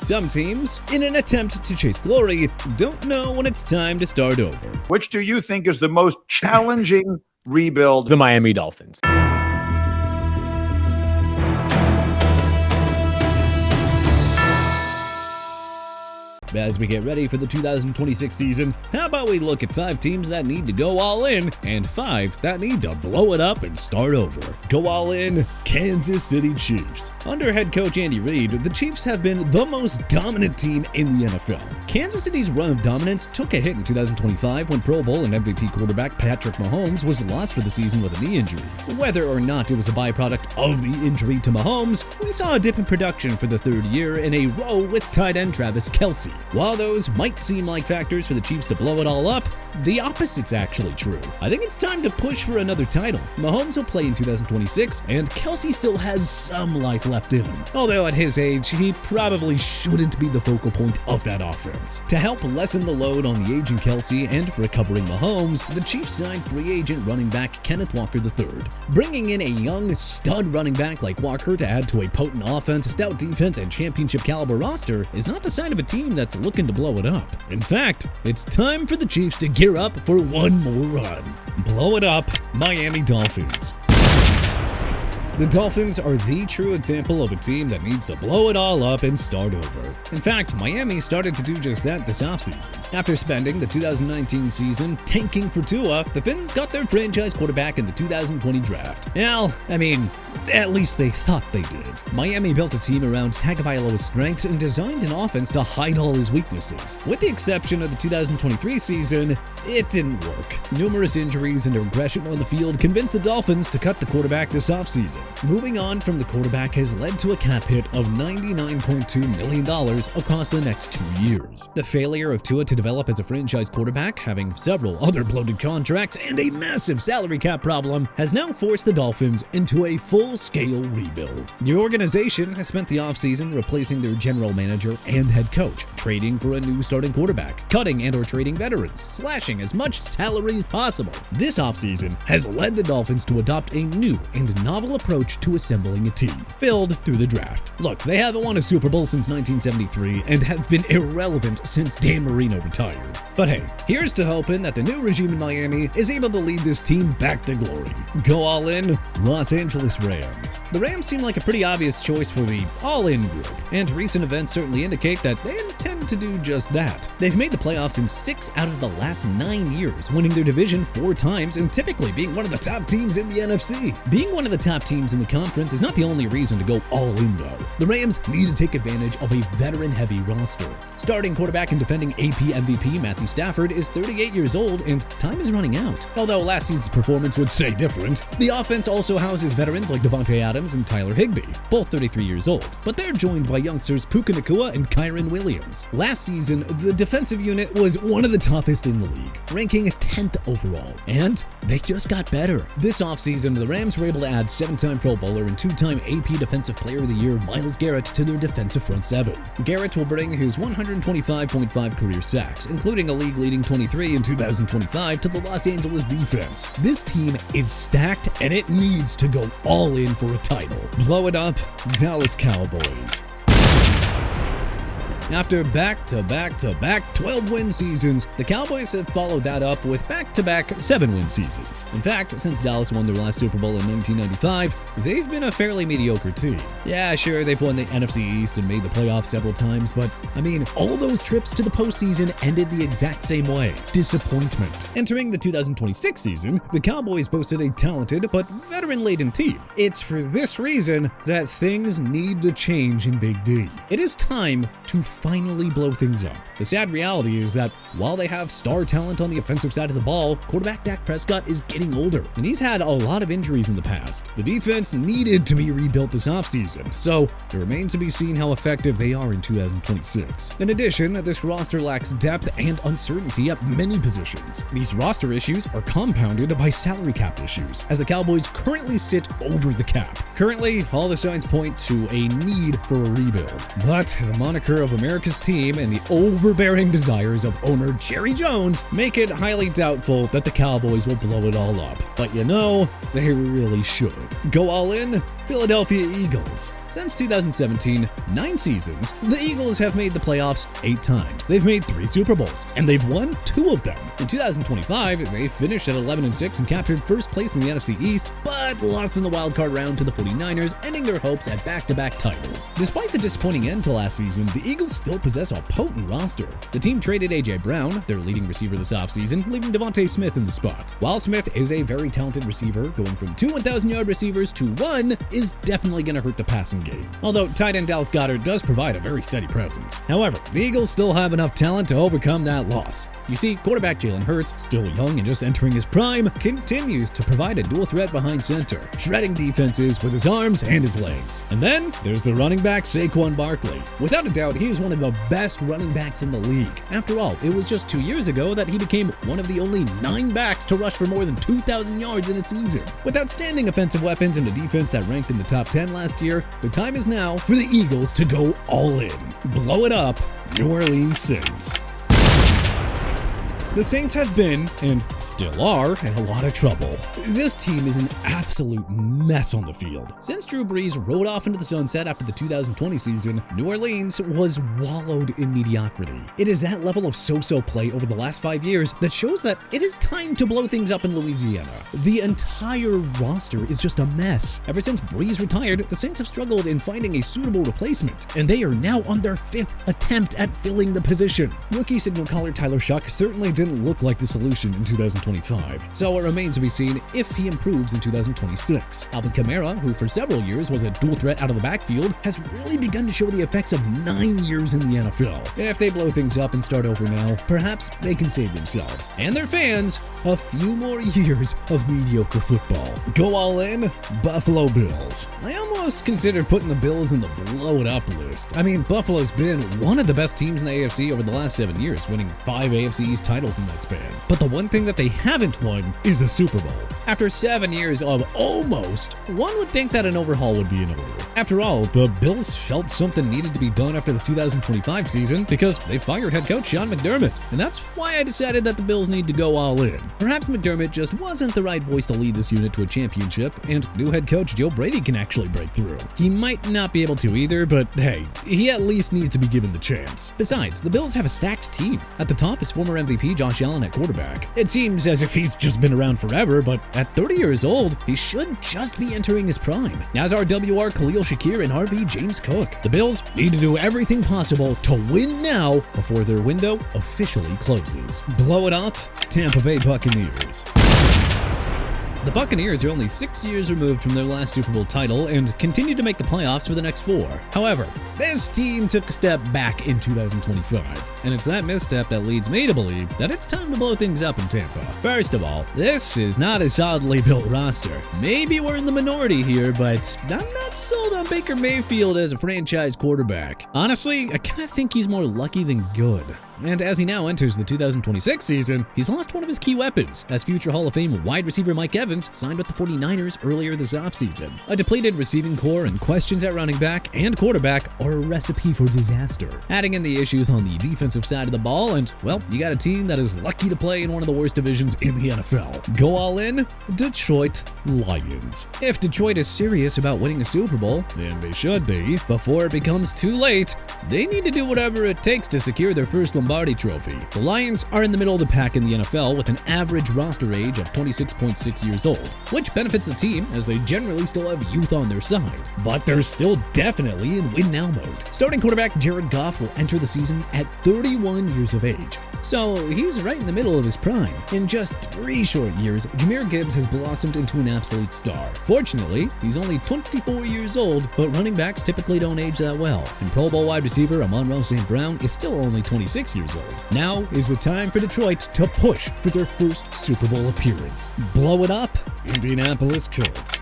Some teams, in an attempt to chase glory, don't know when it's time to start over. Which do you think is the most challenging rebuild? The Miami Dolphins. As we get ready for the 2026 season, how about we look at 5 teams that need to go all in and 5 that need to blow it up and start over. Go all in, Kansas City Chiefs. Under head coach Andy Reid, the Chiefs have been the most dominant team in the NFL. Kansas City's run of dominance took a hit in 2025 when Pro Bowl and MVP quarterback Patrick Mahomes was lost for the season with a knee injury. Whether or not it was a byproduct of the injury to Mahomes, we saw a dip in production for the 3rd year in a row with tight end Travis Kelce. While those might seem like factors for the Chiefs to blow it all up, the opposite's actually true. I think it's time to push for another title. Mahomes will play in 2026, and Kelce still has some life left in him. Although at his age, he probably shouldn't be the focal point of that offense. To help lessen the load on the aging Kelce and recovering Mahomes, the Chiefs signed free agent running back Kenneth Walker III. Bringing in a young, stud running back like Walker to add to a potent offense, stout defense, and championship caliber roster is not the sign of a team that's looking to blow it up. In fact, it's time for the Chiefs to gear up for one more run. Blow it up, Miami Dolphins. The Dolphins are the true example of a team that needs to blow it all up and start over. In fact, Miami started to do just that this offseason. After spending the 2019 season tanking for Tua, the Finns got their franchise quarterback in the 2020 draft. Well, at least they thought they did. Miami built a team around Tagovailoa's strengths and designed an offense to hide all his weaknesses. With the exception of the 2023 season, it didn't work. Numerous injuries and regression on the field convinced the Dolphins to cut the quarterback this offseason. Moving on from the quarterback has led to a cap hit of $99.2 million across the next 2 years. The failure of Tua to develop as a franchise quarterback, having several other bloated contracts, and a massive salary cap problem has now forced the Dolphins into a full-scale rebuild. The organization has spent the offseason replacing their general manager and head coach, trading for a new starting quarterback, cutting and/or trading veterans, slashing as much salary as possible. This offseason has led the Dolphins to adopt a new and novel approach to assembling a team, build through the draft. Look, they haven't won a Super Bowl since 1973 and have been irrelevant since Dan Marino retired. But hey, here's to hoping that the new regime in Miami is able to lead this team back to glory. Go all in, Los Angeles Rams. The Rams seem like a pretty obvious choice for the all-in group, and recent events certainly indicate that they intend to do just that. They've made the playoffs in 6 out of the last 9 years, winning their division 4 times and typically being one of the top teams in the NFC. Being one of the top teams in the conference is not the only reason to go all in though. The Rams need to take advantage of a veteran-heavy roster. Starting quarterback and defending AP MVP Matthew Stafford is 38 years old and time is running out. Although last season's performance would say different, the offense also houses veterans like Devontae Adams and Tyler Higbee, both 33 years old, but they're joined by youngsters Puka Nacua and Kyron Williams. Last season, the defensive unit was one of the toughest in the league, ranking 10th overall, and they just got better. This offseason, the Rams were able to add 7-time Pro Bowler and 2-time AP Defensive Player of the Year Myles Garrett to their defensive front 7. Garrett will bring his 125.5 career sacks, including a league-leading 23 in 2025, to the Los Angeles defense. This team is stacked and it needs to go all in for a title. Blow it up, Dallas Cowboys. After back-to-back 12-win seasons, the Cowboys have followed that up with back-to-back 7-win seasons. In fact, since Dallas won their last Super Bowl in 1995, they've been a fairly mediocre team. Yeah, sure, they've won the NFC East and made the playoffs several times, but, all those trips to the postseason ended the exact same way. Disappointment. Entering the 2026 season, the Cowboys boasted a talented but veteran-laden team. It's for this reason that things need to change in Big D. It is time to finally blow things up. The sad reality is that while they have star talent on the offensive side of the ball, quarterback Dak Prescott is getting older, and he's had a lot of injuries in the past. The defense needed to be rebuilt this offseason, so it remains to be seen how effective they are in 2026. In addition, this roster lacks depth and uncertainty at many positions. These roster issues are compounded by salary cap issues, as the Cowboys currently sit over the cap. Currently, all the signs point to a need for a rebuild, but the moniker of America's team and the overbearing desires of owner Jerry Jones make it highly doubtful that the Cowboys will blow it all up. But they really should. Go all in, Philadelphia Eagles. Since 2017, 9 seasons, the Eagles have made the playoffs 8 times. They've made 3 Super Bowls, and they've won 2 of them. In 2025, they finished at 11-6 and captured first place in the NFC East, but lost in the wildcard round to the 49ers, ending their hopes at back-to-back titles. Despite the disappointing end to last season, the Eagles still possess a potent roster. The team traded A.J. Brown, their leading receiver this offseason, leaving Devontae Smith in the spot. While Smith is a very talented receiver, going from 2 1,000-yard receivers to 1 is definitely going to hurt the passing game. Although tight end Dallas Goedert does provide a very steady presence. However, the Eagles still have enough talent to overcome that loss. You see, quarterback Jalen Hurts, still young and just entering his prime, continues to provide a dual threat behind center, shredding defenses with his arms and his legs. And then there's the running back Saquon Barkley. Without a doubt, he is one of the best running backs in the league. After all, it was just 2 years ago that he became one of the only 9 backs to rush for more than 2,000 yards in a season. With outstanding offensive weapons and a defense that ranked in the top 10 last year, the time is now for the Eagles to go all in. Blow it up, New Orleans Saints. The Saints have been, and still are, in a lot of trouble. This team is an absolute mess on the field. Since Drew Brees rode off into the sunset after the 2020 season, New Orleans was wallowed in mediocrity. It is that level of so-so play over the last 5 years that shows that it is time to blow things up in Louisiana. The entire roster is just a mess. Ever since Brees retired, the Saints have struggled in finding a suitable replacement, and they are now on their 5th attempt at filling the position. Rookie signal caller Tyler Shuck certainly didn't look like the solution in 2025, so it remains to be seen if he improves in 2026. Alvin Kamara, who for several years was a dual threat out of the backfield, has really begun to show the effects of 9 years in the NFL. If they blow things up and start over now, perhaps they can save themselves and their fans a few more years of mediocre football. Go all in, Buffalo Bills. I almost considered putting the Bills in the blow it up list. I mean, Buffalo's been one of the best teams in the AFC over the last 7 years, winning 5 AFC East titles in that span. But the one thing that they haven't won is the Super Bowl. After 7 years of almost, one would think that an overhaul would be in order. After all, the Bills felt something needed to be done after the 2025 season because they fired head coach Sean McDermott, and that's why I decided that the Bills need to go all in. Perhaps McDermott just wasn't the right voice to lead this unit to a championship, and new head coach Joe Brady can actually break through. He might not be able to either, but hey, he at least needs to be given the chance. Besides, the Bills have a stacked team. At the top is former MVP Josh Allen at quarterback. It seems as if he's just been around forever, but at 30 years old, he should just be entering his prime. Nazar WR, Khalil Shakir, and RB James Cook. The Bills need to do everything possible to win now before their window officially closes. Blow it up, Tampa Bay Buccaneers. The Buccaneers are only 6 years removed from their last Super Bowl title and continue to make the playoffs for the next 4. However, this team took a step back in 2025, and it's that misstep that leads me to believe that it's time to blow things up in Tampa. First of all, this is not a solidly built roster. Maybe we're in the minority here, but I'm not sold on Baker Mayfield as a franchise quarterback. Honestly, I kind of think he's more lucky than good. And as he now enters the 2026 season, he's lost one of his key weapons, as future Hall of Fame wide receiver Mike Evans signed with the 49ers earlier this offseason. A depleted receiving core and questions at running back and quarterback are a recipe for disaster. Adding in the issues on the defensive side of the ball, and, well, you got a team that is lucky to play in one of the worst divisions in the NFL. Go all in, Detroit Lions. If Detroit is serious about winning a Super Bowl, and they should be, before it becomes too late, they need to do whatever it takes to secure their first Lombardi Trophy. The Lions are in the middle of the pack in the NFL with an average roster age of 26.6 years old, which benefits the team as they generally still have youth on their side. But they're still definitely in win-now mode. Starting quarterback Jared Goff will enter the season at 31 years of age. So he's right in the middle of his prime. In just 3 short years, Jahmyr Gibbs has blossomed into an absolute star. Fortunately, he's only 24 years old, but running backs typically don't age that well. And Pro Bowl wide receiver Amon-Ra St. Brown is still only 26 years old. Now is the time for Detroit to push for their first Super Bowl appearance. Blow it up, Indianapolis Colts.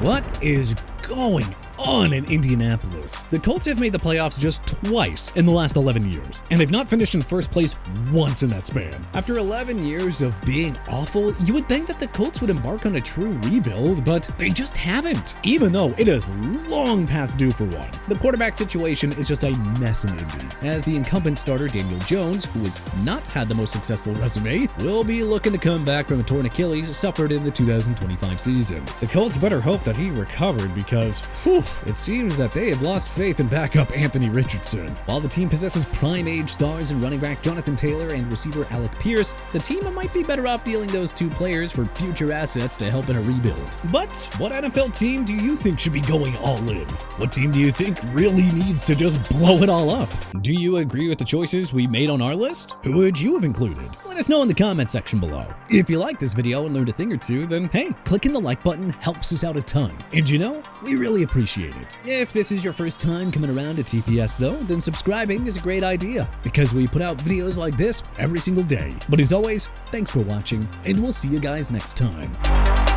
What is going on in Indianapolis. The Colts have made the playoffs just twice in the last 11 years, and they've not finished in first place once in that span. After 11 years of being awful, you would think that the Colts would embark on a true rebuild, but they just haven't, even though it is long past due for one. The quarterback situation is just a mess in Indy, as the incumbent starter Daniel Jones, who has not had the most successful resume, will be looking to come back from a torn Achilles suffered in the 2025 season. The Colts better hope that he recovered because, it seems that they have lost faith in backup Anthony Richardson. While the team possesses prime-age stars in running back Jonathan Taylor and receiver Alec Pierce, the team might be better off dealing those two players for future assets to help in a rebuild. But what NFL team do you think should be going all in? What team do you think really needs to just blow it all up? Do you agree with the choices we made on our list? Who would you have included? Let us know in the comment section below. If you liked this video and learned a thing or two, then hey, clicking the like button helps us out a ton. And you know, we really appreciate it. If this is your first time coming around to TPS though, then subscribing is a great idea because we put out videos like this every single day. But as always, thanks for watching, and we'll see you guys next time.